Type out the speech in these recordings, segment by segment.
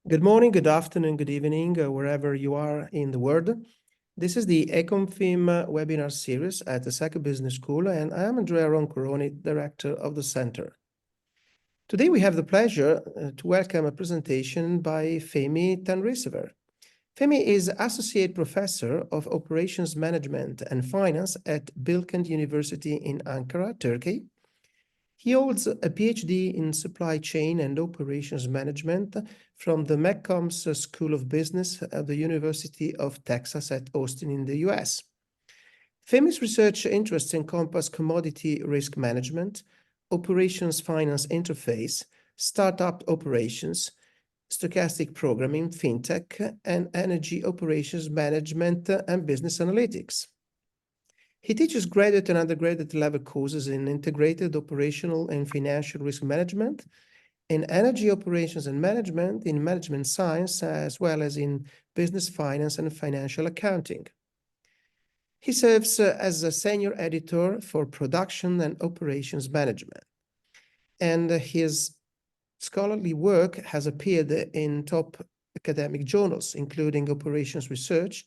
Good morning, good afternoon, good evening, wherever you are in the world. This is the ECOMFIN webinar series at the ESSEC Business School, and I am Andrea Roncoroni, Director of the Center. Today we have the pleasure to welcome a presentation by Fehmi Tanrisever. Fehmi is Associate Professor of Operations Management and Finance at Bilkent University in Ankara, Turkey. He holds a PhD in Supply Chain and Operations Management from the McCombs School of Business at the University of Texas at Austin in the US. Fehmi's research interests encompass commodity risk management, operations finance interface, startup operations, stochastic programming, fintech, and energy operations management and business analytics. He teaches graduate and undergraduate level courses in integrated operational and financial risk management, in energy operations and management, in management science, as well as in business finance and financial accounting. He serves as a senior editor for production and operations management, and his scholarly work has appeared in top academic journals, including Operations Research,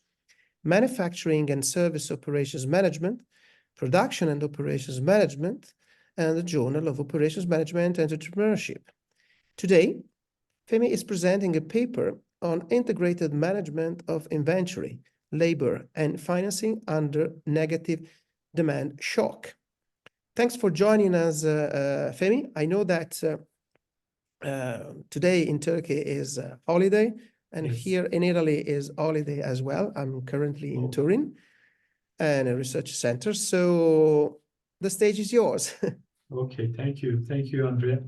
Manufacturing and Service Operations Management, Production and Operations Management, and the Journal of Operations Management and Entrepreneurship. Today, Fehmi is presenting a paper on integrated management of inventory, labor, and financing under negative demand shock. Thanks for joining us, Fehmi. I know that today in Turkey is holiday, and yes, here in Italy is holiday as well. I'm currently in Turin and a research center. So the stage is yours. Okay, thank you. Thank you, Andrea.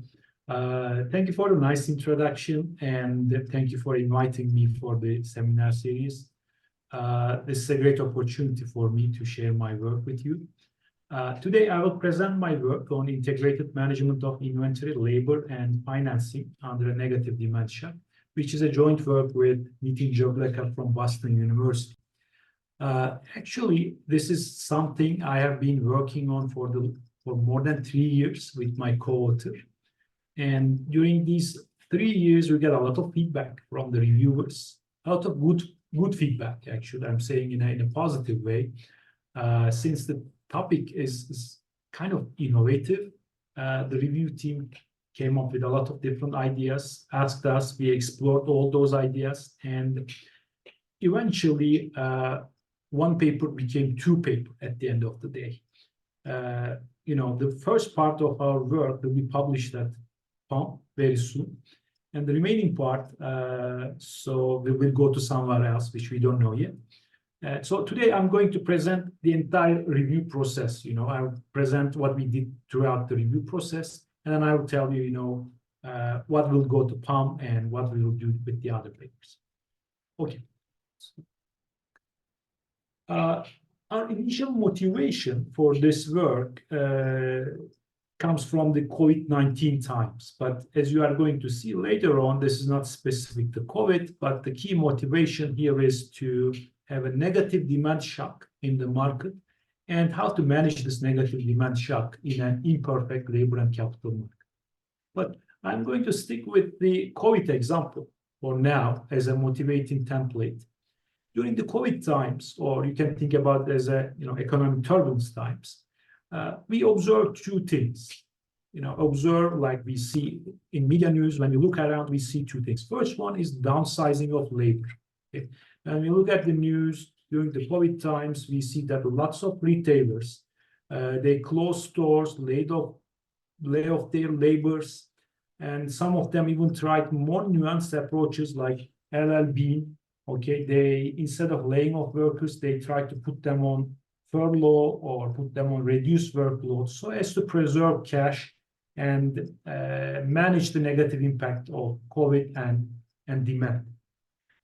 Thank you for the nice introduction, and thank you for inviting me for the seminar series. This is a great opportunity for me to share my work with you. Today, I will present my work on integrated management of inventory, labor, and financing under a negative demand shock, which is a joint work with Nitin Joglekar from Boston University. Actually, this is something I have been working on for more than 3 years with my co-author. And during these 3 years, we get a lot of feedback from the reviewers, a lot of good feedback, actually, I'm saying in a positive way. Since the topic is kind of innovative, the review team came up with a lot of different ideas, asked us, we explored all those ideas, and eventually one paper became 2 papers at the end of the day. The first part of our work will be published at PAM very soon, and the remaining part, so we will go to somewhere else, which we don't know yet. So today I'm going to present the entire review process. I will present what we did throughout the review process, and then I will tell you, what will go to PAM and what we will do with the other papers. Okay. Our initial motivation for this work comes from the COVID-19 times. But as you are going to see later on, this is not specific to COVID, but the key motivation here is to have a negative demand shock in the market and how to manage this negative demand shock in an imperfect labor and capital market. But I'm going to stick with the COVID example for now as a motivating template. During the COVID times, or you can think about it as economic turbulence times, we observed 2 things. Observe, like we see in media news, when you look around, we see 2 things. First one is downsizing of labor. Okay? When we look at the news during the COVID times, we see that lots of retailers, they closed stores, lay off their laborers, and some of them even tried more nuanced approaches like LLB. Okay, they, instead of laying off workers, they try to put them on furlough or put them on reduced workload so as to preserve cash and manage the negative impact of COVID and demand.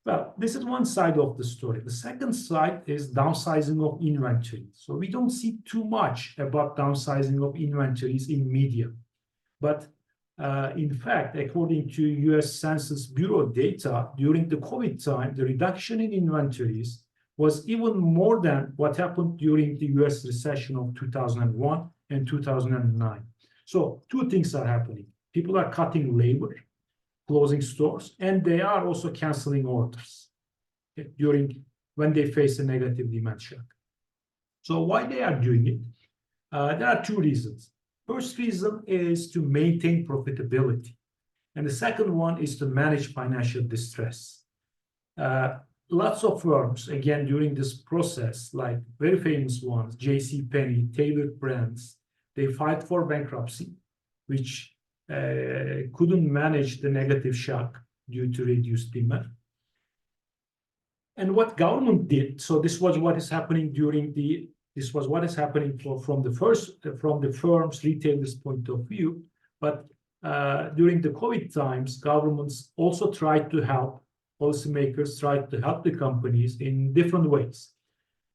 Well, this is one side of the story. The second side is downsizing of inventory. So we don't see too much about downsizing of inventories in media. But in fact, according to US Census Bureau data, during the COVID time, the reduction in inventories was even more than what happened during the US recession of 2001 and 2009. So 2 things are happening. People are cutting labor, closing stores, and they are also canceling orders during when they face a negative demand shock. So why they are doing it? There are two reasons. First reason is to maintain profitability. And the second one is to manage financial distress. Lots of firms, again, during this process, like very famous ones, JCPenney, tailored brands, they filed for bankruptcy, which couldn't manage the negative shock due to reduced demand. And what government did, so this was what is happening from the firms, retailers' point of view. But during the COVID times, governments also tried to help, policymakers tried to help the companies in different ways.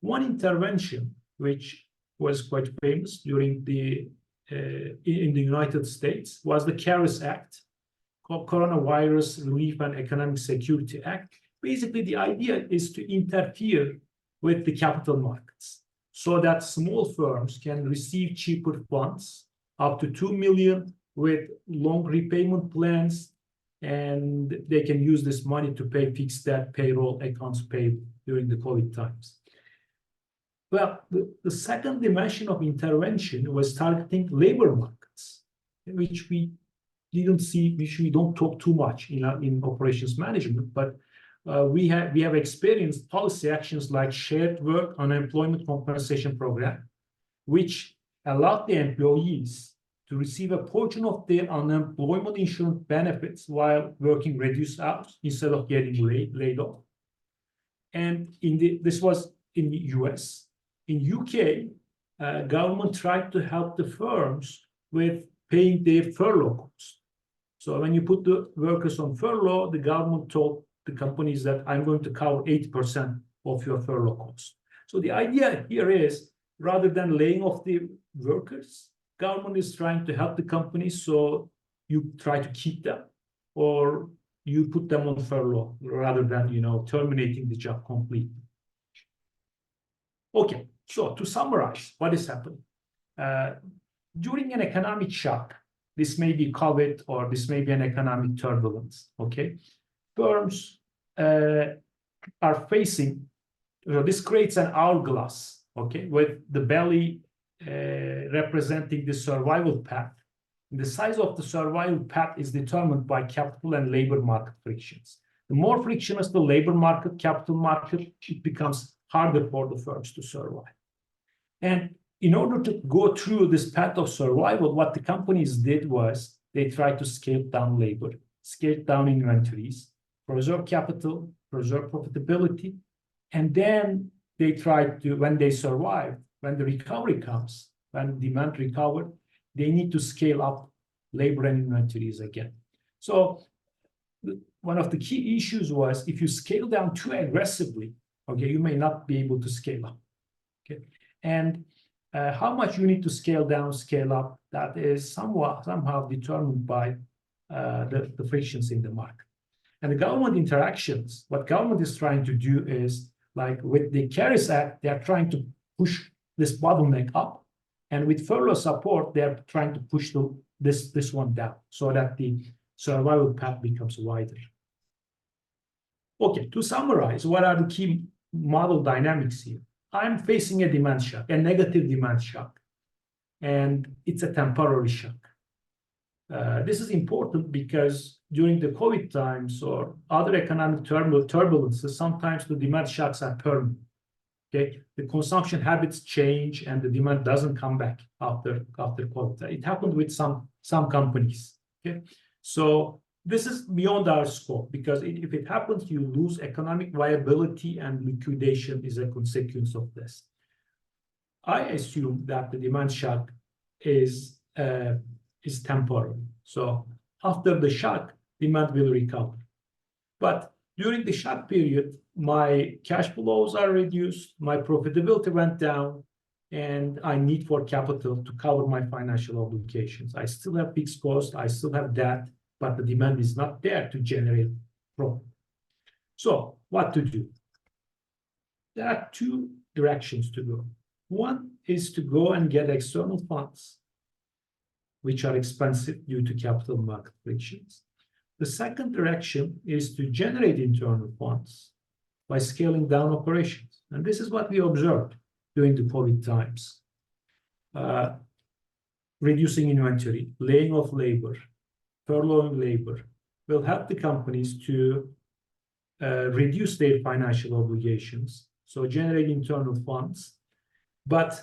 One intervention, which was quite famous during in the United States, was the CARES Act, Coronavirus Relief and Economic Security Act. Basically, the idea is to interfere with the capital markets so that small firms can receive cheaper funds, up to 2 million, with long repayment plans, and they can use this money to pay fixed debt, payroll, accounts payable during the COVID times. Well, the second dimension of intervention was targeting labor markets, which we didn't see, which we don't talk too much in operations management, but we have experienced policy actions like shared work unemployment compensation program, which allowed the employees to receive a portion of their unemployment insurance benefits while working reduced hours instead of getting laid off. And this was in the US. In UK, government tried to help the firms with paying their furlough costs. So when you put the workers on furlough, the government told the companies that I'm going to cover 80% of your furlough costs. So the idea here is, rather than laying off the workers, government is trying to help the companies, so you try to keep them, or you put them on furlough rather than terminating the job completely. Okay, so to summarize, what is happening? During an economic shock, this may be COVID or this may be an economic turbulence, okay? Firms are facing, this creates an hourglass, okay, with the belly representing the survival path. The size of the survival path is determined by capital and labor market frictions. The more frictionless the labor market, capital market, it becomes harder for the firms to survive. And in order to go through this path of survival, what the companies did was they tried to scale down labor, scale down inventories, preserve capital, preserve profitability, and then they tried to, when they survive, when the recovery comes, when demand recovered, they need to scale up labor and inventories again. So one of the key issues was, if you scale down too aggressively, okay, you may not be able to scale up. Okay, and how much you need to scale down, scale up, that is somehow determined by the frictions in the market. And the government interactions, what government is trying to do is, like with the CARES Act, they are trying to push this bottleneck up. And with furlough support, they are trying to push this one down so that the survival path becomes wider. Okay, to summarize, what are the key model dynamics here? I'm facing a demand shock, a negative demand shock, and it's a temporary shock. This is important because during the COVID times or other economic turbulences, sometimes the demand shocks are permanent. Okay, the consumption habits change and the demand doesn't come back after COVID. It happened with some companies. Okay, so this is beyond our scope, because if it happens, you lose economic viability, and liquidation is a consequence of this. I assume that the demand shock is temporary. So after the shock, demand will recover. But during the shock period, my cash flows are reduced, my profitability went down, and I need for capital to cover my financial obligations. I still have fixed costs, I still have debt, but the demand is not there to generate profit. So what to do? There are two directions to go. One is to go and get external funds, which are expensive due to capital market frictions. The second direction is to generate internal funds by scaling down operations. And this is what we observed during the COVID times. Reducing inventory, laying off labor, furloughing labor will help the companies to reduce their financial obligations, so generate internal funds. But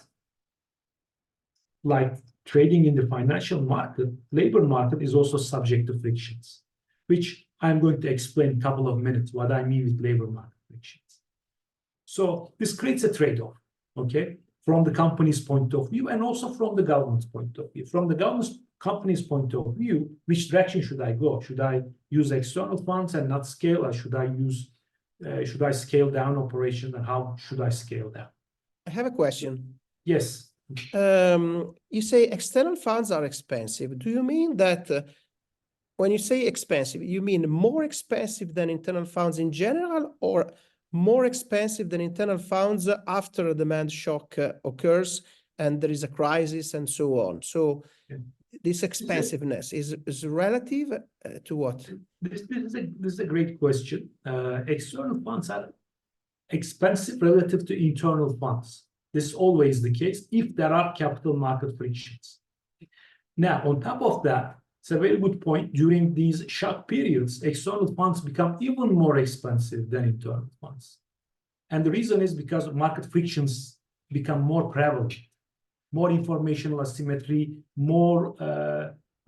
like trading in the financial market, labor market is also subject to frictions, which I'm going to explain in a couple of minutes what I mean with labor market frictions. So this creates a trade-off, okay, from the company's point of view and also from the government's point of view. From the company's point of view, which direction should I go? Should I use external funds and not scale, or should I scale down operations, and how should I scale down? I have a question. Yes. You say external funds are expensive. Do you mean that when you say expensive, you mean more expensive than internal funds in general, or more expensive than internal funds after a demand shock occurs and there is a crisis and so on? So this expensiveness is relative to what? This is a great question. External funds are expensive relative to internal funds. This is always the case if there are capital market frictions. Now, on top of that, it's a very good point. During these shock periods, external funds become even more expensive than internal funds. And the reason is because market frictions become more prevalent, more informational asymmetry, more,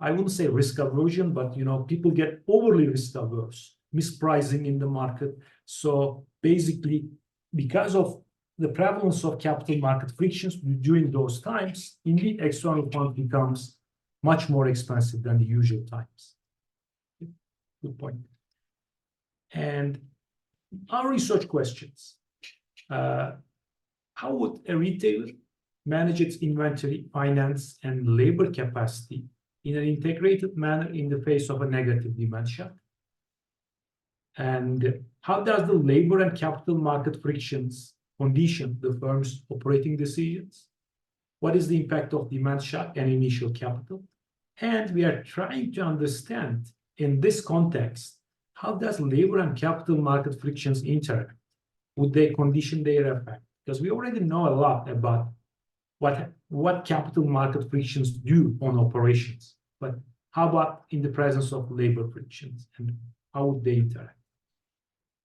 I wouldn't say risk aversion, but people get overly risk averse, mispricing in the market. So basically, because of the prevalence of capital market frictions during those times, indeed, external funds becomes much more expensive than the usual times. Good point. And our research questions. How would a retailer manage its inventory, finance, and labor capacity in an integrated manner in the face of a negative demand shock? And how does the labor and capital market frictions condition the firm's operating decisions? What is the impact of demand shock and initial capital? And we are trying to understand, in this context, how does labor and capital market frictions interact? Would they condition their effect? Because we already know a lot about what capital market frictions do on operations. But how about in the presence of labor frictions, and how would they interact?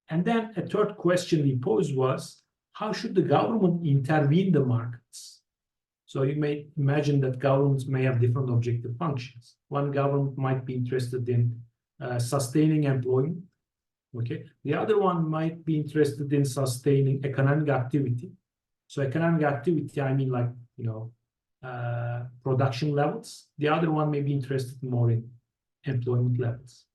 And then a third question we posed was, how should the government intervene in the markets? So you may imagine that governments may have different objective functions. One government might be interested in sustaining employment. Okay. The other one might be interested in sustaining economic activity. So economic activity, I mean like, production levels. The other one may be interested more in employment levels.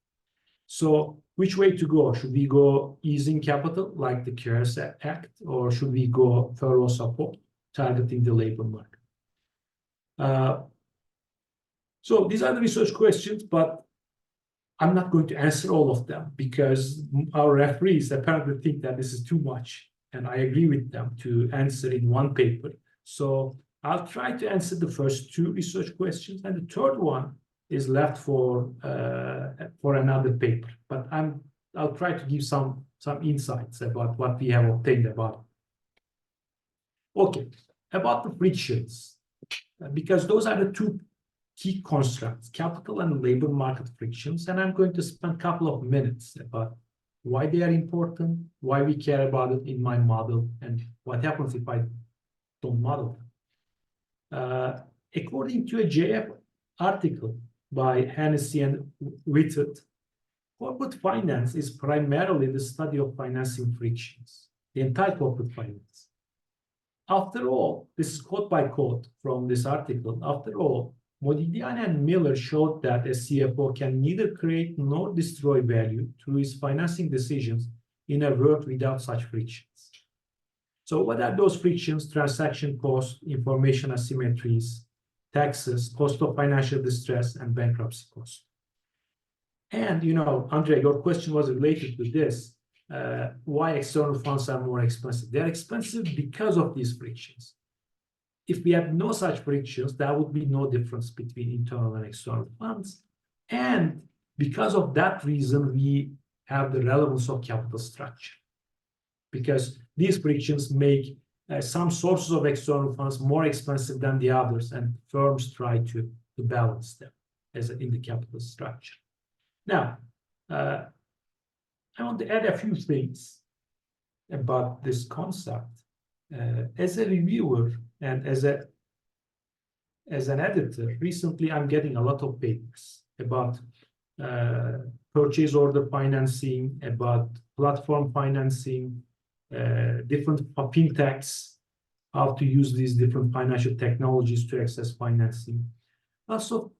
So which way to go? Should we go easing capital like the CARES Act, or should we go furlough support, targeting the labor market? So these are the research questions, but I'm not going to answer all of them because our referees apparently think that this is too much, and I agree with them to answer in one paper. So I'll try to answer the first two research questions, and the third one is left for another paper. But I'll try to give some insights about what we have obtained about it. Okay, about the frictions, because those are the two key constructs, capital and labor market frictions, and I'm going to spend a couple of minutes about why they are important, why we care about it in my model, and what happens if I don't model them. According to a JF article by Hennessy and Whitted, corporate finance is primarily the study of financing frictions, the entire corporate finance. After all, this is quote by quote from this article, after all, Modigliani and Miller showed that a CFO can neither create nor destroy value through his financing decisions in a world without such frictions. So what are those frictions? Transaction costs, information asymmetries, taxes, cost of financial distress, and bankruptcy costs. And, Andre, your question was related to this. Why external funds are more expensive? They're expensive because of these frictions. If we had no such frictions, there would be no difference between internal and external funds. And because of that reason, we have the relevance of capital structure, because these frictions make some sources of external funds more expensive than the others, and firms try to balance them in the capital structure. Now, I want to add a few things about this concept. As a reviewer and as an editor, recently I'm getting a lot of papers about purchase order financing, about platform financing, different fintechs, how to use these different financial technologies to access financing. Also,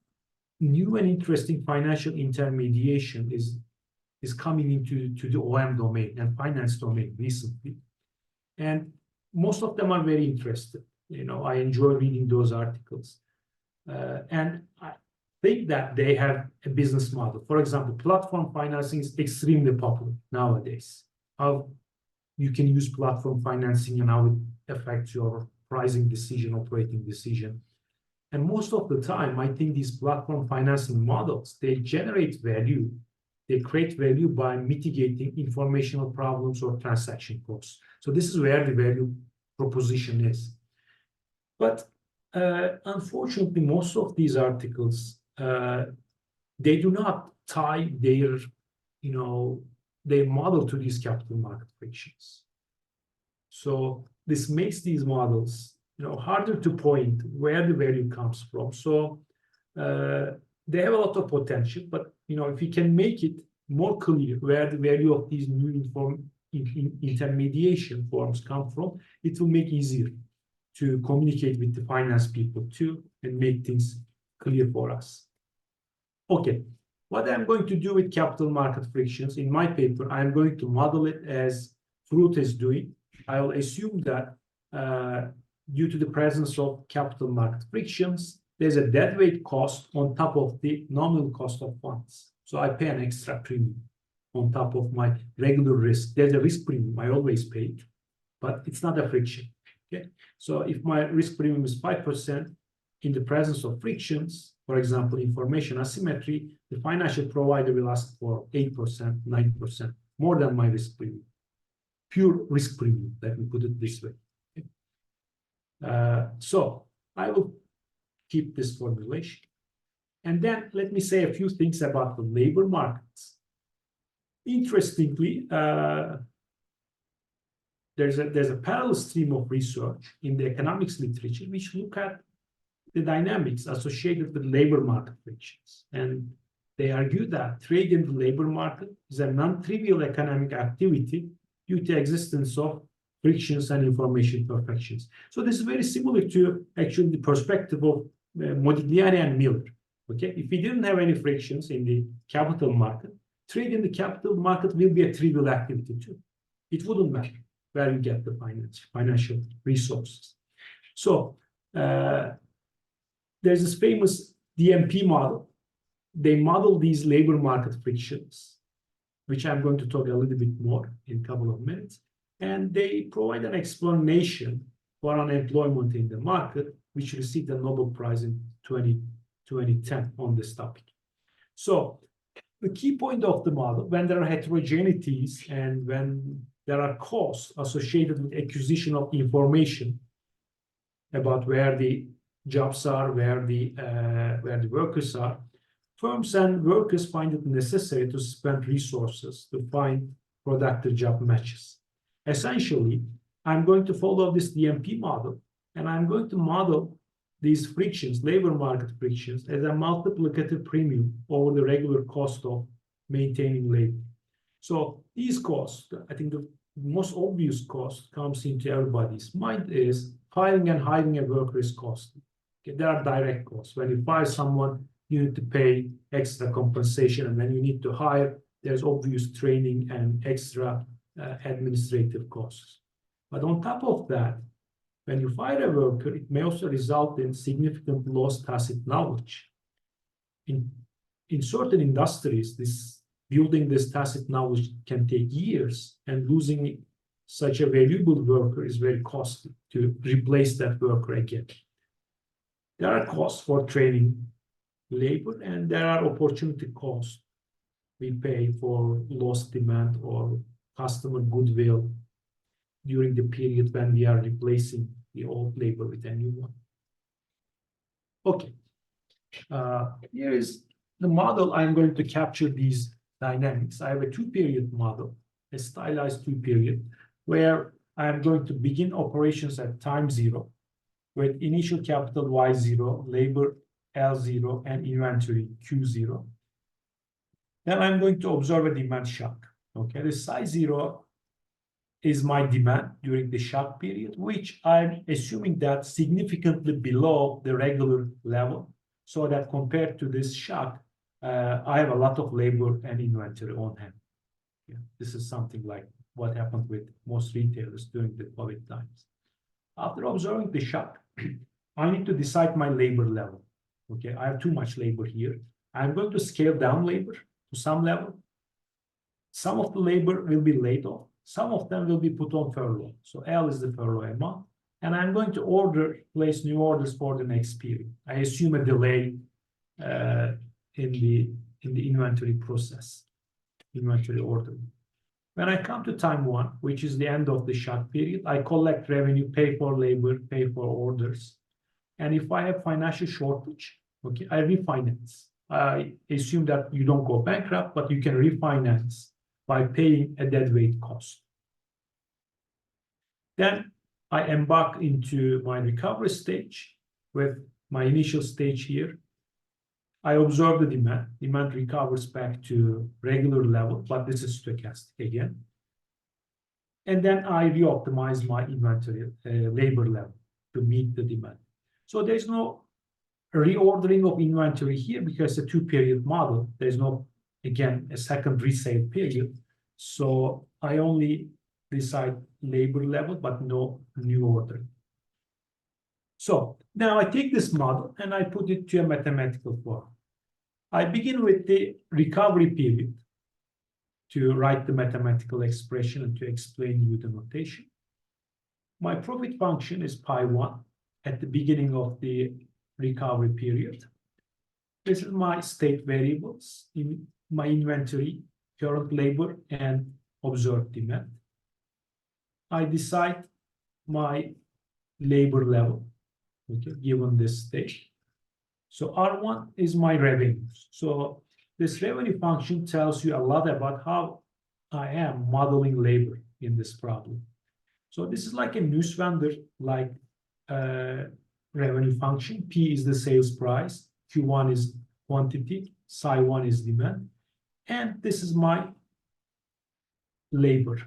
new and interesting financial intermediation is coming into the OM domain and finance domain recently. And most of them are very interested. I enjoy reading those articles. And I think that they have a business model. For example, platform financing is extremely popular nowadays. How you can use platform financing and how it affects your pricing decision, operating decision. And most of the time, I think these platform financing models, they generate value. They create value by mitigating informational problems or transaction costs. So this is where the value proposition is. But unfortunately, most of these articles, they do not tie their model to these capital market frictions. So this makes these models harder to point where the value comes from. So they have a lot of potential, but if you can make it more clear where the value of these new intermediation forms come from, it will make it easier to communicate with the finance people too and make things clear for us. Okay, what I'm going to do with capital market frictions in my paper, I'm going to model it as Fruit is doing. I will assume that due to the presence of capital market frictions, there's a deadweight cost on top of the nominal cost of funds. So I pay an extra premium on top of my regular risk. There's a risk premium I always pay, but it's not a friction. Okay, so if my risk premium is 5%, in the presence of frictions, for example, information asymmetry, the financial provider will ask for 8%, 9%, more than my risk premium. Pure risk premium, let me put it this way. Okay. So I will keep this formulation. And then let me say a few things about the labor markets. Interestingly, there's a parallel stream of research in the economics literature which look at the dynamics associated with labor market frictions. And they argue that trade in the labor market is a non-trivial economic activity due to existence of frictions and information imperfections. So this is very similar to actually the perspective of Modigliani and Miller. Okay, if we didn't have any frictions in the capital market, trade in the capital market will be a trivial activity too. It wouldn't matter where you get the financial resources. So there's this famous DMP model. They model these labor market frictions, which I'm going to talk a little bit more in a couple of minutes. And they provide an explanation for unemployment in the market, which received a Nobel Prize in 2010 on this topic. So the key point of the model, when there are heterogeneities and when there are costs associated with acquisition of information about where the jobs are, where the workers are, firms and workers find it necessary to spend resources to find productive job matches. Essentially, I'm going to follow this DMP model, and I'm going to model these frictions, labor market frictions, as a multiplicative premium over the regular cost of maintaining labor. So these costs, I think the most obvious cost comes into everybody's mind is firing and hiring a worker is costly. Okay, there are direct costs. When you fire someone, you need to pay extra compensation, and when you need to hire, there's obvious training and extra administrative costs. But on top of that, when you fire a worker, it may also result in significant lost tacit knowledge. In certain industries, building this tacit knowledge can take years, and losing such a valuable worker is very costly to replace that worker again. There are costs for training labor, and there are opportunity costs we pay for lost demand or customer goodwill during the period when we are replacing the old labor with a new one. Okay, here is the model. I'm going to capture these dynamics. I have a two-period model, a stylized two-period, where I'm going to begin operations at time 0 with initial capital Y0, labor L0, and inventory Q0. Then I'm going to observe a demand shock. Okay, the size 0 is my demand during the shock period, which I'm assuming that significantly below the regular level, so that compared to this shock, I have a lot of labor and inventory on hand. Yeah, this is something like what happened with most retailers during the COVID times. After observing the shock, I need to decide my labor level. Okay, I have too much labor here. I'm going to scale down labor to some level. Some of the labor will be laid off. Some of them will be put on furlough. So L is the furlough amount. And I'm going to place new orders for the next period. I assume a delay in the inventory process, inventory ordering. When I come to time 1, which is the end of the shock period, I collect revenue, pay for labor, pay for orders. And if I have financial shortage, okay, I refinance. I assume that you don't go bankrupt, but you can refinance by paying a deadweight cost. Then I embark into my recovery stage with my initial stage here. I observe the demand. Demand recovers back to regular level, but this is stochastic again. And then I reoptimize my inventory labor level to meet the demand. So there's no reordering of inventory here because it's a two-period model. There's no, again, a second resale period. So I only decide labor level, but no new order. So now I take this model and I put it to a mathematical form. I begin with the recovery period to write the mathematical expression and to explain you the notation. My profit function is pi 1 at the beginning of the recovery period. This is my state variables in my inventory, current labor, and observed demand. I decide my labor level, okay, given this state. So R1 is my revenues. So this revenue function tells you a lot about how I am modeling labor in this problem. So this is like a news vendor, like revenue function. P is the sales price, Q1 is quantity, Psi1 is demand, and this is my labor.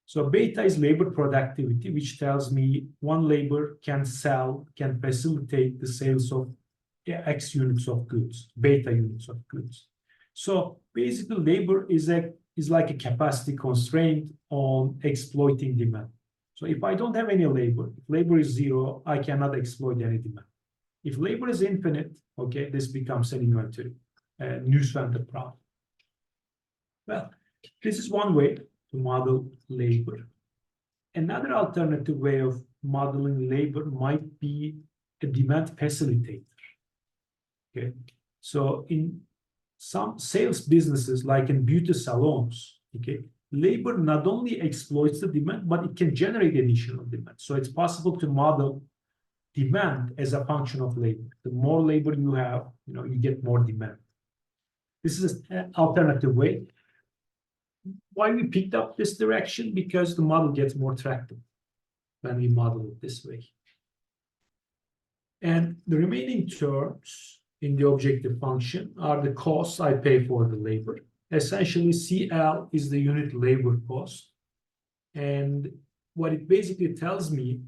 So beta is labor productivity, which tells me one labor can facilitate the sales of X units of goods, beta units of goods. So basically labor is like a capacity constraint on exploiting demand. So if I don't have any labor, if labor is 0, I cannot exploit any demand. If labor is infinite, okay, this becomes an inventory, news vendor problem. Well, this is one way to model labor. Another alternative way of modeling labor might be a demand facilitator. Okay, so in some sales businesses, like in beauty salons, okay, labor not only exploits the demand, but it can generate additional demand. So it's possible to model demand as a function of labor. The more labor you have, you get more demand. This is an alternative way. Why we picked up this direction? Because the model gets more attractive when we model it this way. And the remaining terms in the objective function are the costs I pay for the labor. Essentially, CL is the unit labor cost. And what it basically tells me,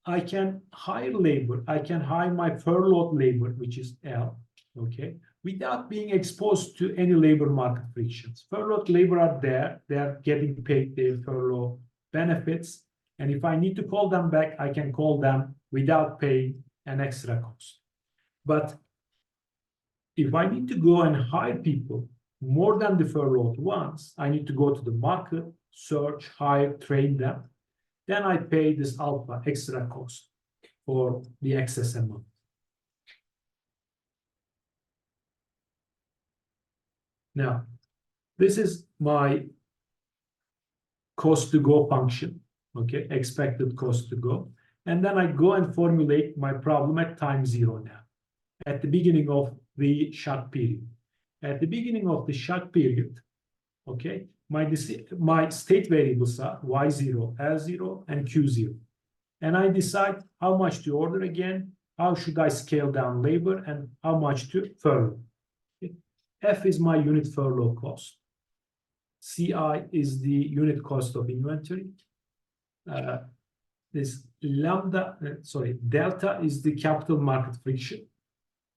I can hire labor, I can hire my furloughed labor, which is L, okay, without being exposed to any labor market frictions. Furloughed labor are there, they're getting paid their furlough benefits. And if I need to call them back, I can call them without paying an extra cost. But if I need to go and hire people more than the furloughed ones, I need to go to the market, search, hire, train them. Then I pay this alpha extra cost for the excess amount. Now, This is my cost to go function, okay, expected cost to go. And then I go and formulate my problem at time 0 now, at the beginning of the shut period. At the beginning of the shut period, okay, my state variables are Y0, L0, and Q0. And I decide how much to order again, how should I scale down labor, and how much to furlough. Okay. F is my unit furlough cost. CI is the unit cost of inventory. This delta is the capital market friction.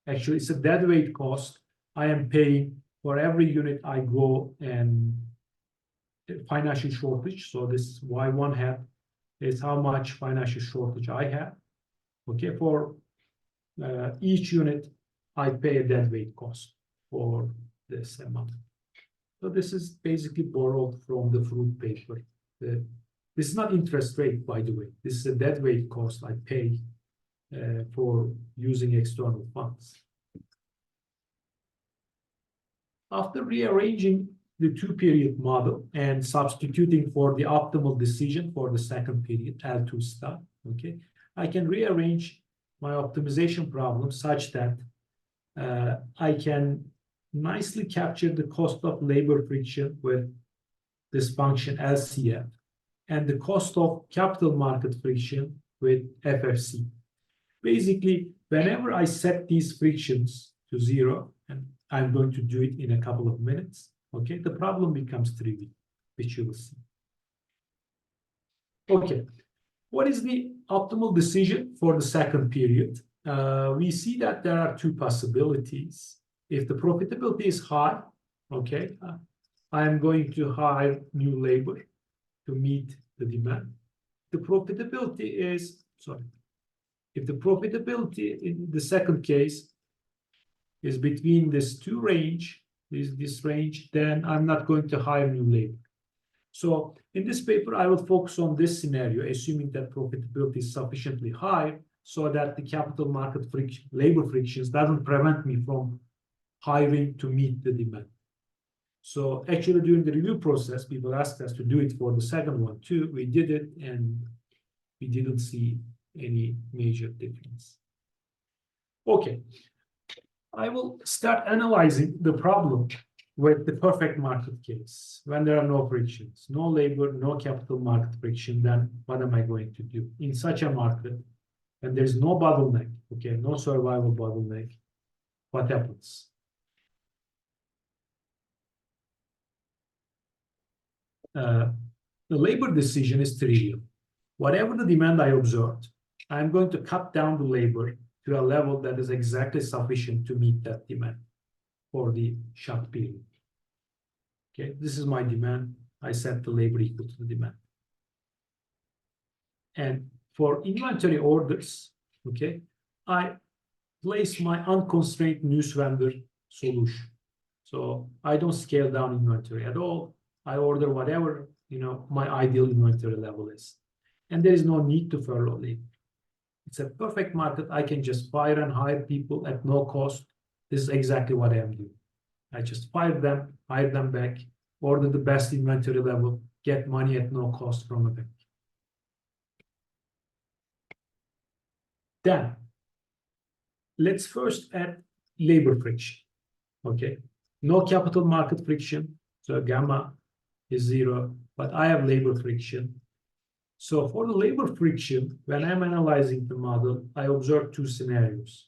Actually, it's a deadweight cost I am paying for every unit I go and financial shortage. So this Y1 hat is how much financial shortage I have. Okay, for each unit, I pay a deadweight cost for this amount. So this is basically borrowed from the fruit paper. This is not interest rate, by the way. This is a deadweight cost I pay for using external funds. After rearranging the two-period model and substituting for the optimal decision for the second period, L2 star, okay, I can rearrange my optimization problem such that I can nicely capture the cost of labor friction with this function LCF and the cost of capital market friction with FFC. Basically, whenever I set these frictions to 0, and I'm going to do it in a couple of minutes, okay, the problem becomes trivial, which you will see. Okay, what is the optimal decision for the second period? We see that there are two possibilities. If the profitability is high, okay, I am going to hire new labor to meet the demand. The profitability is, if the profitability in the second case is between this two range, this range, then I'm not going to hire new labor. So in this paper, I will focus on this scenario, assuming that profitability is sufficiently high so that the capital market friction, labor frictions doesn't prevent me from hiring to meet the demand. So actually during the review process, people asked us to do it for the second one too. We did it and we didn't see any major difference. Okay, I will start analyzing the problem with the perfect market case. When there are no frictions, no labor, no capital market friction, then what am I going to do? In such a market, and there's no bottleneck, okay, no survival bottleneck, what happens? The labor decision is trivial. Whatever the demand I observed, I'm going to cut down the labor to a level that is exactly sufficient to meet that demand for the shut period. Okay, this is my demand. I set the labor equal to the demand. And for inventory orders, okay, I place my unconstrained news vendor solution. So I don't scale down inventory at all. I order whatever, my ideal inventory level is. And there is no need to furlough labor. It's a perfect market. I can just fire and hire people at no cost. This is exactly what I am doing. I just fire them, hire them back, order the best inventory level, get money at no cost from a bank. Then, let's first add labor friction. Okay, no capital market friction, so gamma is 0, but I have labor friction. So for the labor friction, when I'm analyzing the model, I observe two scenarios.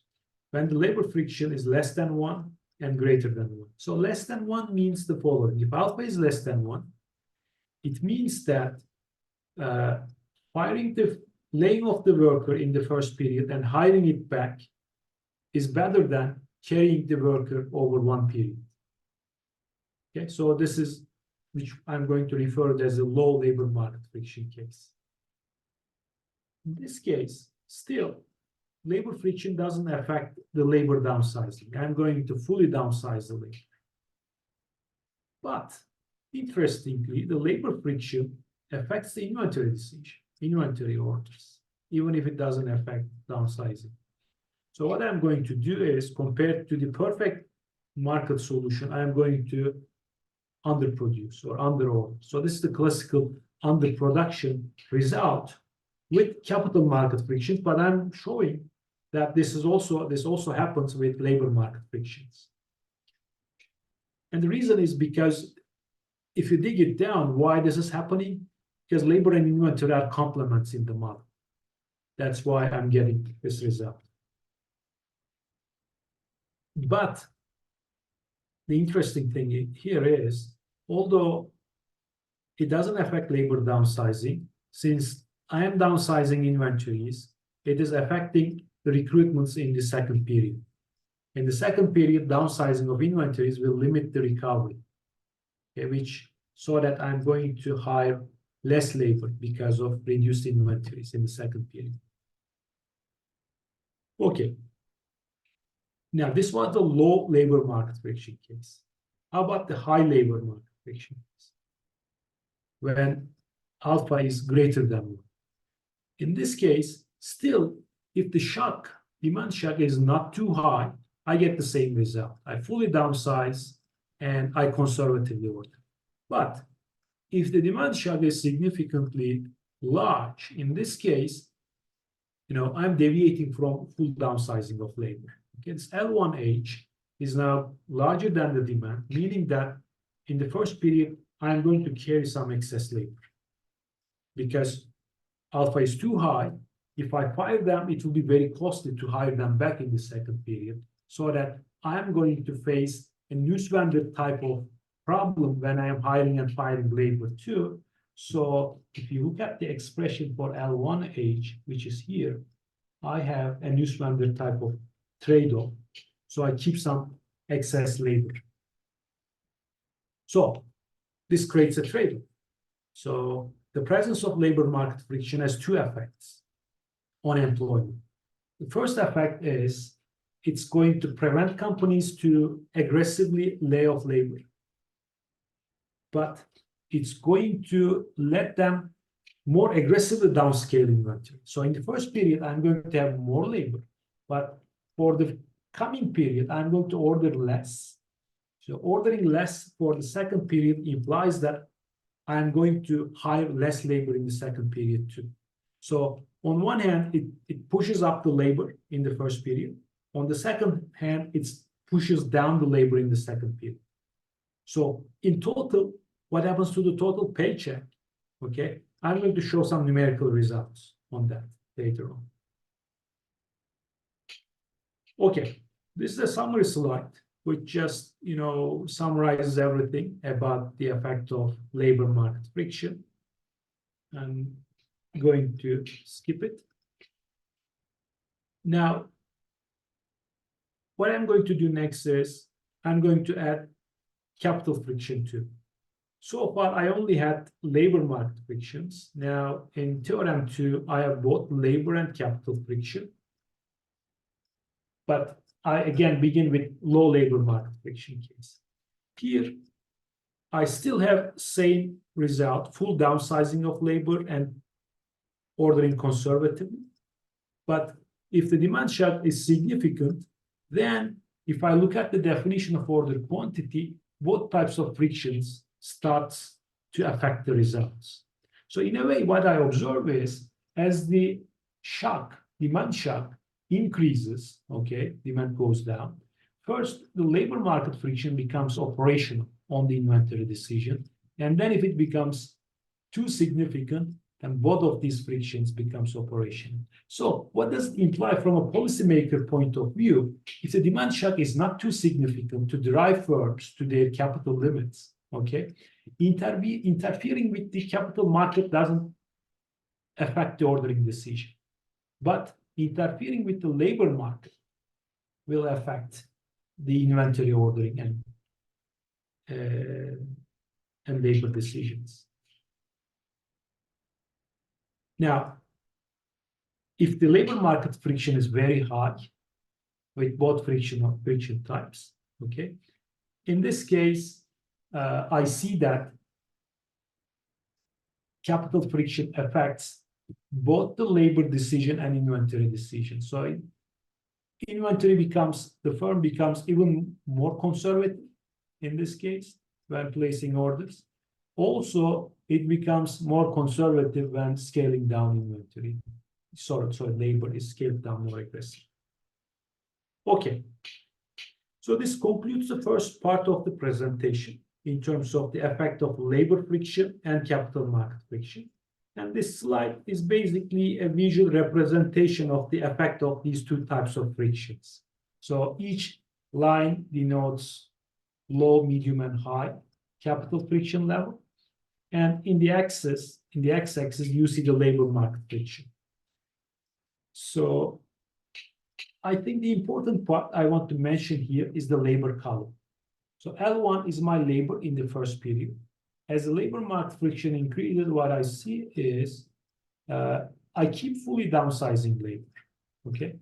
When the labor friction is less than 1 and greater than 1. So less than 1 means the following. If alpha is less than 1, it means that laying off the worker in the first period and hiring it back is better than carrying the worker over one period. Okay, so this is which I'm going to refer to as a low labor market friction case. In this case, still, labor friction doesn't affect the labor downsizing. I'm going to fully downsize the labor. But interestingly, the labor friction affects the inventory decision, inventory orders, even if it doesn't affect downsizing. So what I'm going to do is, compared to the perfect market solution, I'm going to underproduce or underorder. So this is the classical underproduction result with capital market frictions, but I'm showing that this also happens with labor market frictions. And the reason is because if you dig it down, why this is happening? Because labor and inventory are complements in the model. That's why I'm getting this result. But the interesting thing here is, although it doesn't affect labor downsizing, since I am downsizing inventories, it is affecting the recruitments in the second period. In the second period, downsizing of inventories will limit the recovery, okay, so that I'm going to hire less labor because of reduced inventories in the second period. Okay. Now, this was the low labor market friction case. How about the high labor market friction case? When alpha is greater than 1. In this case, still, if the demand shock is not too high, I get the same result. I fully downsize and I conservatively order. But if the demand shock is significantly large, in this case, I'm deviating from full downsizing of labor. Okay, this L1H is now larger than the demand, meaning that in the first period, I'm going to carry some excess labor because alpha is too high. If I fire them, it will be very costly to hire them back in the second period, so that I'm going to face a Nussbaum type of problem when I am hiring and firing labor too. So if you look at the expression for L1H, which is here, I have a Nussbaum type of trade-off. So I keep some excess labor. So this creates a trade-off. So the presence of labor market friction has two effects on employment. The first effect is it's going to prevent companies to aggressively lay off labor. But it's going to let them more aggressively downscale inventory. So in the first period, I'm going to have more labor, but for the coming period, I'm going to order less. So ordering less for the second period implies that I'm going to hire less labor in the second period too. So on one hand, it pushes up the labor in the first period. On the second hand, it pushes down the labor in the second period. So in total, what happens to the total paycheck? Okay, I'm going to show some numerical results on that later on. Okay, this is a summary slide which just summarizes everything about the effect of labor market friction. I'm going to skip it. Now, what I'm going to do next is I'm going to add capital friction too. So far, I only had labor market frictions. Now, in Theorem 2, I have both labor and capital friction. But I, again, begin with low labor market friction case. Here, I still have same result, full downsizing of labor and ordering conservatively. But if the demand shock is significant, then if I look at the definition of order quantity, both types of frictions starts to affect the results. So in a way, what I observe is as the demand shock increases, okay, demand goes down, first, the labor market friction becomes operational on the inventory decision. And then if it becomes too significant, then both of these frictions becomes operational. So what does it imply from a policymaker point of view? If the demand shock is not too significant to drive firms to their capital limits, okay, interfering with the capital market doesn't affect the ordering decision. But interfering with the labor market will affect the inventory ordering and labor decisions. Now, if the labor market friction is very high with both friction types, okay, in this case, I see that capital friction affects both the labor decision and inventory decision. So the firm becomes even more conservative in this case, when placing orders. Also, it becomes more conservative when scaling down inventory. Sorry, labor is scaled down more aggressively. Okay. So this concludes the first part of the presentation in terms of the effect of labor friction and capital market friction. And this slide is basically a visual representation of the effect of these two types of frictions. So each line denotes low, medium, and high capital friction level. And in the x-axis, you see the labor market friction. So I think the important part I want to mention here is the labor column. So L1 is my labor in the first period. As the labor market friction increases, what I see is I keep fully downsizing labor. Okay,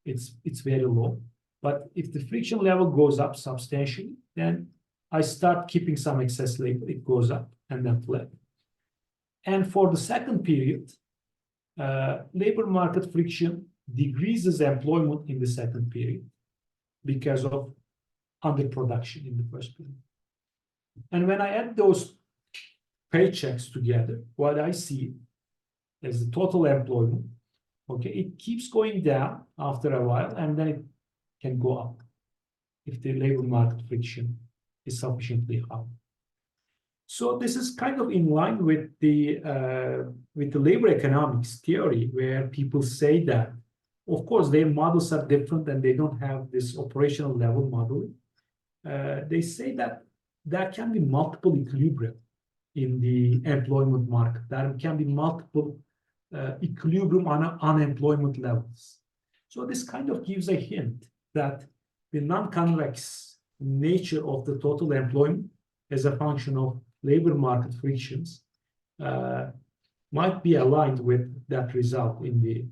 it's very low. But if the friction level goes up substantially, then I start keeping some excess labor. It goes up and then flat. And for the second period, labor market friction decreases employment in the second period because of underproduction in the first period. And when I add those paychecks together, what I see is the total employment. Okay, it keeps going down after a while, and then it can go up if the labor market friction is sufficiently high. So this is kind of in line with the labor economics theory, where people say that, of course, their models are different and they don't have this operational level modeling. They say that there can be multiple equilibrium in the employment market. There can be multiple equilibrium on unemployment levels. So this kind of gives a hint that the non-convex nature of the total employment as a function of labor market frictions might be aligned with that result in the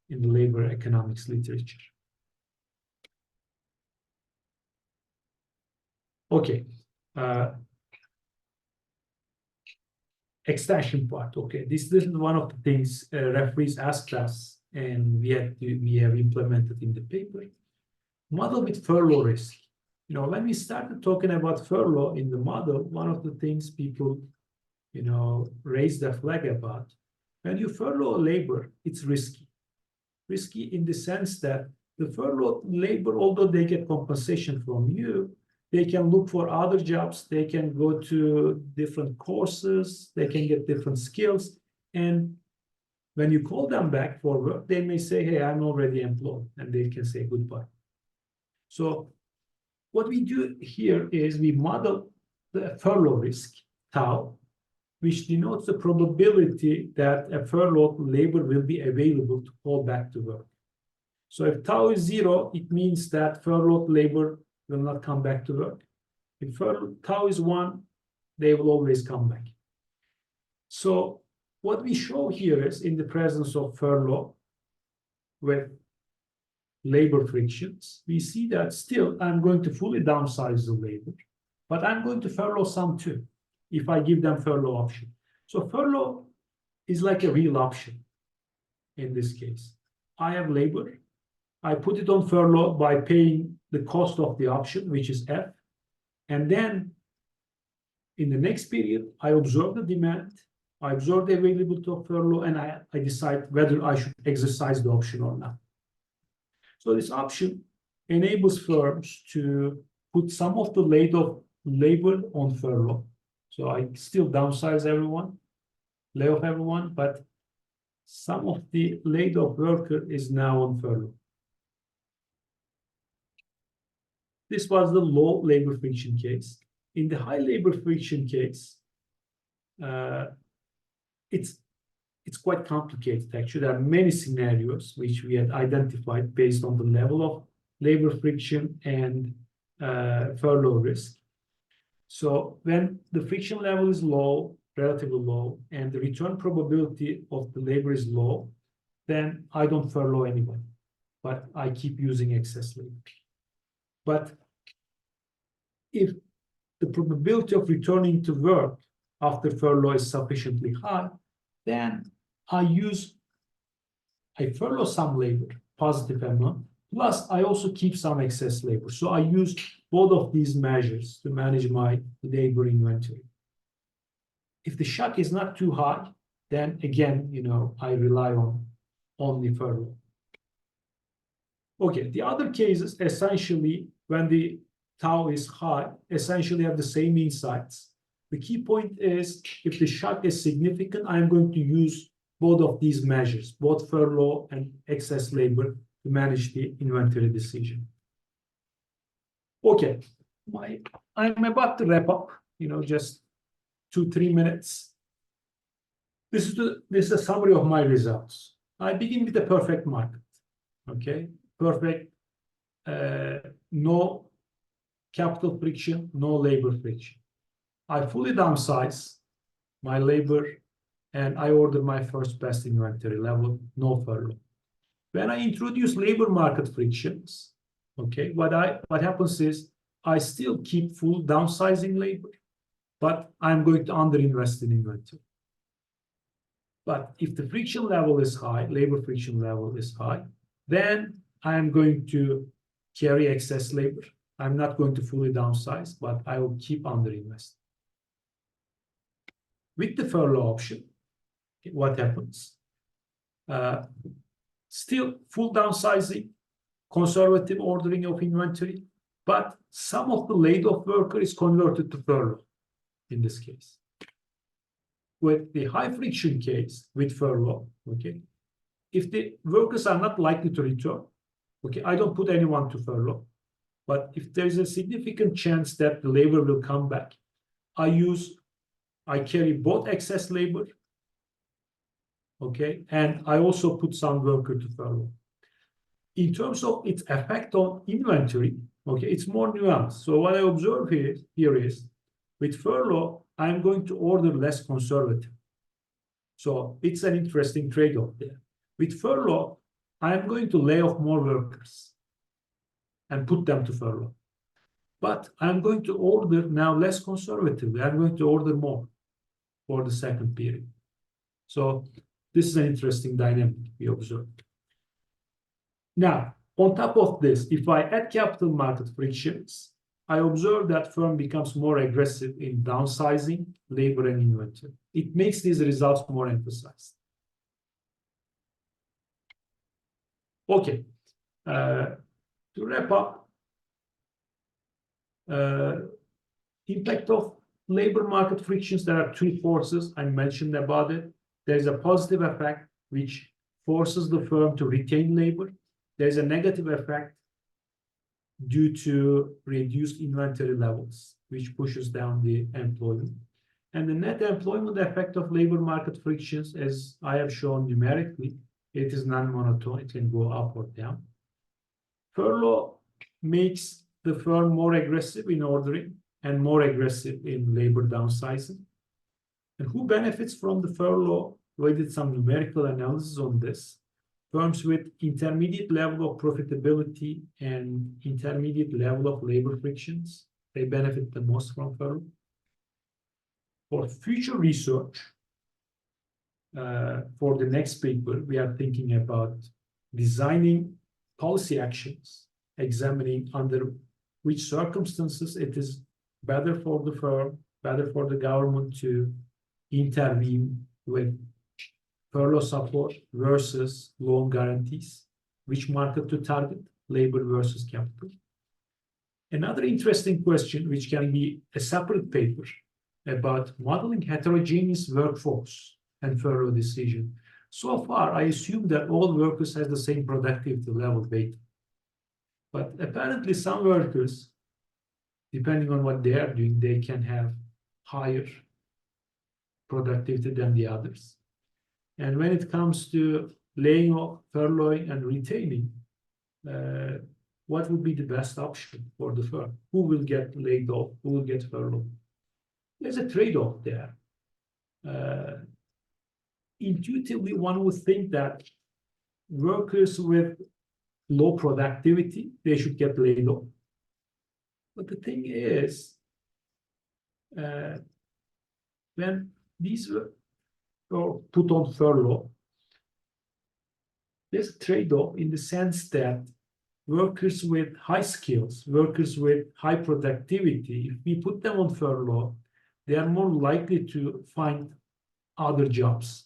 labor economics literature. Okay. Extension part. Okay, this is one of the things referees asked us, and we have implemented in the paper. Model with furlough risk. You know, when we started talking about furlough in the model, one of the things people, you know, raised a flag about, when you furlough labor, it's risky. Risky in the sense that the furlough labor, although they get compensation from you, they can look for other jobs, they can go to different courses, they can get different skills. And when you call them back for work, they may say, hey, I'm already employed, and they can say goodbye. So what we do here is we model the furlough risk, tau, which denotes the probability that a furloughed labor will be available to call back to work. So if tau is 0, it means that furloughed labor will not come back to work. If tau is 1, they will always come back. So what we show here is in the presence of furlough with labor frictions, we see that still I'm going to fully downsize the labor, but I'm going to furlough some too, if I give them furlough option. So furlough is like a real option in this case. I have labor, I put it on furlough by paying the cost of the option, which is F, and then in the next period, I observe the demand, I observe the availability of furlough, and I decide whether I should exercise the option or not. So this option enables firms to put some of the laid-off labor on furlough. So I still downsize everyone, lay off everyone, but some of the laid-off worker is now on furlough. This was the low labor friction case. In the high labor friction case, it's quite complicated, actually. There are many scenarios which we had identified based on the level of labor friction and furlough risk. So when the friction level is low, relatively low, and the return probability of the labor is low, then I don't furlough anyone, but I keep using excess labor. But if the probability of returning to work after furlough is sufficiently high, then I furlough some labor, positive amount, Plus, I also keep some excess labor. So I use both of these measures to manage my labor inventory. If the shock is not too high, then again, I rely on only furlough. Okay, the other cases, essentially, when the tau is high, essentially have the same insights. The key point is, if the shock is significant, I'm going to use both of these measures, both furlough and excess labor, to manage the inventory decision. Okay, I'm about to wrap up, just 2-3 minutes. This is a summary of my results. I begin with the perfect market. Okay, perfect, no capital friction, no labor friction. I fully downsize my labor and I order my first best inventory level, no furlough. When I introduce labor market frictions, okay, what happens is I still keep full downsizing labor, but I'm going to underinvest in inventory. But if the friction level is high, labor friction level is high, then I'm going to carry excess labor. I'm not going to fully downsize, but I will keep underinvesting. With the furlough option, what happens? Still full downsizing, conservative ordering of inventory, but some of the laid-off worker is converted to furlough in this case. With the high friction case with furlough, okay, if the workers are not likely to return, okay, I don't put anyone to furlough. But if there's a significant chance that the labor will come back, I carry both excess labor, okay, and I also put some worker to furlough. In terms of its effect on inventory, okay, it's more nuanced. So what I observe here is, with furlough, I'm going to order less conservative. So it's an interesting trade-off there. With furlough, I'm going to lay off more workers and put them to furlough. But I'm going to order now less conservatively. I'm going to order more for the second period. So this is an interesting dynamic we observed. Now, on top of this, if I add capital market frictions, I observe that firm becomes more aggressive in downsizing labor and inventory. It makes these results more emphasized. Okay, to wrap up, impact of labor market frictions, there are two forces I mentioned about it. There's a positive effect which forces the firm to retain labor. There's a negative effect due to reduced inventory levels, which pushes down the employment. And the net employment effect of labor market frictions, as I have shown numerically, it is non-monotone, it can go up or down. Furlough makes the firm more aggressive in ordering and more aggressive in labor downsizing. And who benefits from the furlough? We did some numerical analysis on this. Firms with intermediate level of profitability and intermediate level of labor frictions, they benefit the most from furlough. For future research, for the next paper, we are thinking about designing policy actions, examining under which circumstances it is better for the firm, better for the government to intervene with furlough support versus loan guarantees, which market to target, labor versus capital. Another interesting question, which can be a separate paper, about modeling heterogeneous workforce and furlough decision. So far, I assume that all workers have the same productivity level data. But apparently some workers, depending on what they are doing, they can have higher productivity than the others. And when it comes to laying off, furloughing, and retaining, what would be the best option for the firm? Who will get laid off? Who will get furloughed? There's a trade-off there. Intuitively, one would think that workers with low productivity, they should get laid off. But the thing is, when these were put on furlough, there's a trade-off in the sense that workers with high skills, workers with high productivity, if we put them on furlough, they are more likely to find other jobs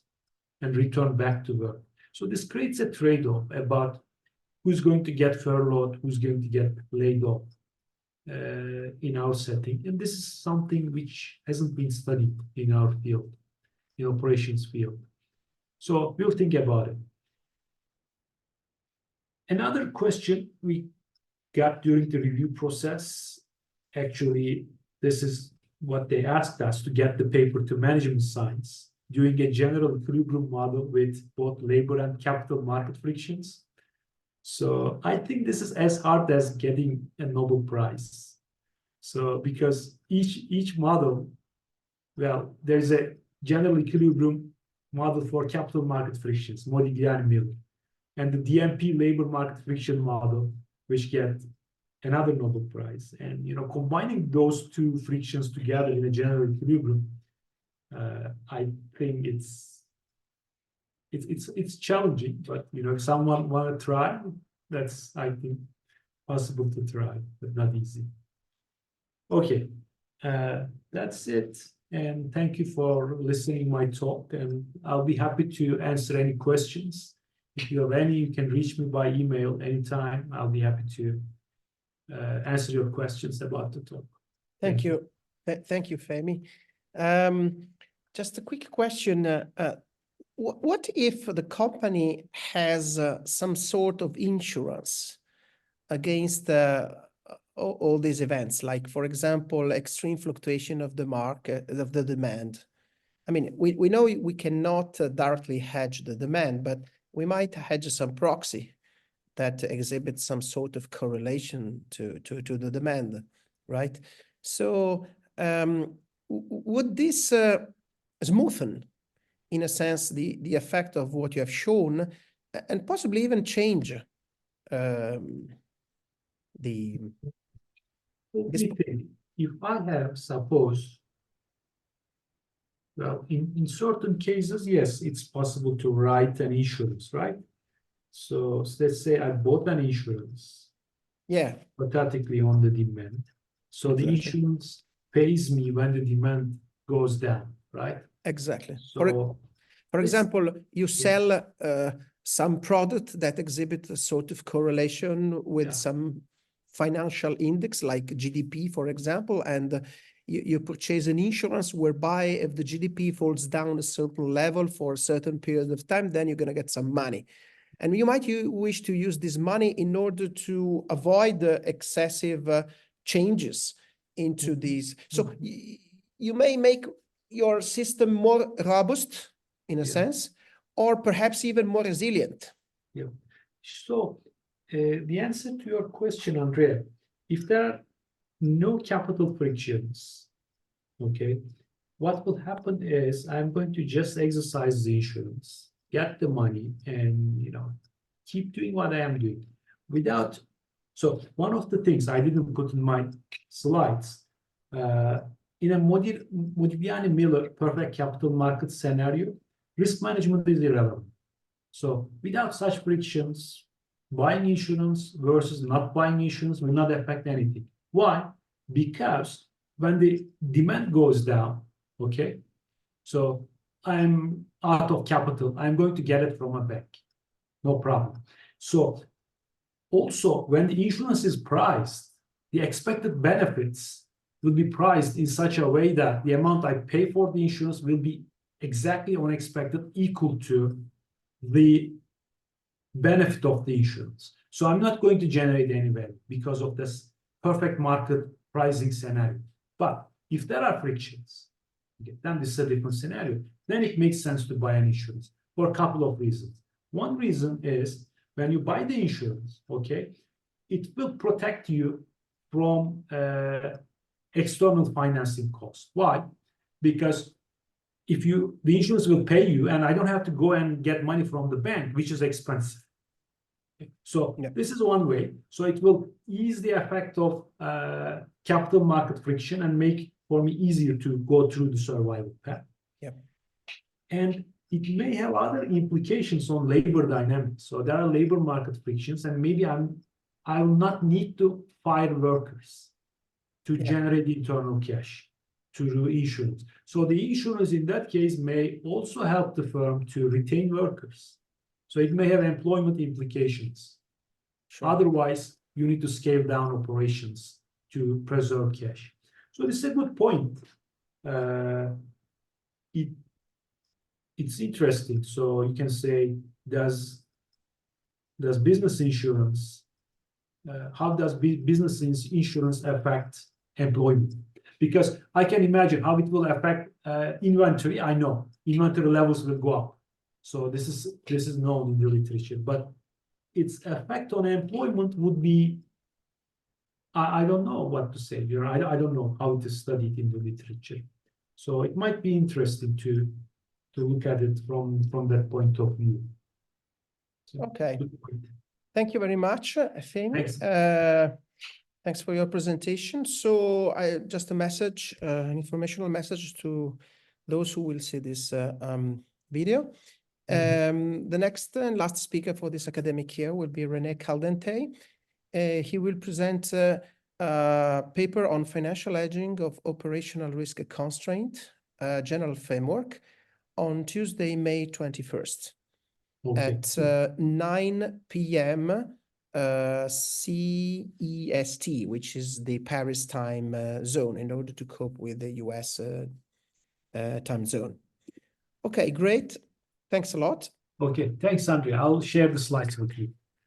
and return back to work. So this creates a trade-off about who's going to get furloughed, who's going to get laid off in our setting. And this is something which hasn't been studied in our field, in operations field. So we'll think about it. Another question we got during the review process, actually, this is what they asked us to get the paper to management science, doing a general equilibrium model with both labor and capital market frictions. So I think this is as hard as getting a Nobel Prize. So because each model, well, there's a general equilibrium model for capital market frictions, Modigliani-Miller, and the DMP labor market friction model, which get another Nobel Prize. And combining those two frictions together in a general equilibrium, I think it's challenging, but if someone want to try, that's, I think, possible to try, but not easy. Okay, that's it. And thank you for listening my talk. And I'll be happy to answer any questions. If you have any, you can reach me by email anytime. I'll be happy to answer your questions about the talk. Thank you. Thank you, Fehmi. Just a quick question. What if the company has some sort of insurance against all these events, like, for example, extreme fluctuation of the market, of the demand? I mean, we know we cannot directly hedge the demand, but we might hedge some proxy that exhibits some sort of correlation to the demand, right? So would this smoothen, in a sense, the effect of what you have shown, and possibly even change if I have, suppose, well, in certain cases, yes, it's possible to write an insurance, right? So let's say I bought an insurance, hypothetically on the demand. So the insurance pays me when the demand goes down, right? Exactly. So for example, you sell some product that exhibits a sort of correlation with some financial index like GDP, for example, and you purchase an insurance whereby if the GDP falls down a certain level for a certain period of time, then you're going to get some money. And you might wish to use this money in order to avoid the excessive changes into these. So you may make your system more robust, in a sense, or perhaps even more resilient. Yeah. So the answer to your question, Andrea, if there are no capital frictions, okay, what will happen is I'm going to just exercise the insurance, get the money, and keep doing what I am doing without. So one of the things I didn't put in my slides, in a Modigliani-Miller perfect capital market scenario, risk management is irrelevant. So without such frictions, buying insurance versus not buying insurance will not affect anything. Why? Because when the demand goes down, okay, so I'm out of capital, I'm going to get it from a bank, no problem. So also, when the insurance is priced, the expected benefits will be priced in such a way that the amount I pay for the insurance will be exactly unexpected, equal to the benefit of the insurance. So I'm not going to generate any value because of this perfect market pricing scenario. But if there are frictions, okay, then this is a different scenario. Then it makes sense to buy an insurance for a couple of reasons. One reason is when you buy the insurance, okay, it will protect you from external financing costs. Why? Because if the insurance will pay you, and I don't have to go and get money from the bank, which is expensive. So this is one way. So it will ease the effect of capital market friction and make for me easier to go through the survival path. And it may have other implications on labor dynamics. So there are labor market frictions, and maybe I'm I will not need to fire workers to Yeah. generate internal cash to do insurance. So the insurance in that case may also help the firm to retain workers. So it may have employment implications. Sure. Otherwise, you need to scale down operations to preserve cash. So this is a good point. It's interesting. So you can say, does business insurance, how does business insurance affect employment? Because I can imagine how it will affect inventory. I know inventory levels will go up. So this is known in the literature, but its effect on employment would be, I don't know what to say. You know, I don't know how it is studied in the literature. So it might be interesting to look at it from that point of view. So, Okay. good point. Thank you very much, Fehmi. Thanks. Thanks for your presentation. So just a message, an informational message to those who will see this video. The next and last speaker for this academic year will be René Caldente. He will present a paper on financial hedging of operational risk constraint, general framework, on Tuesday, May 21st. Okay. At 9 p.m. CEST, which is the Paris time zone, in order to cope with the US time zone. Okay, great. Thanks a lot. Okay, thanks, Andrea. I'll share the slides with you.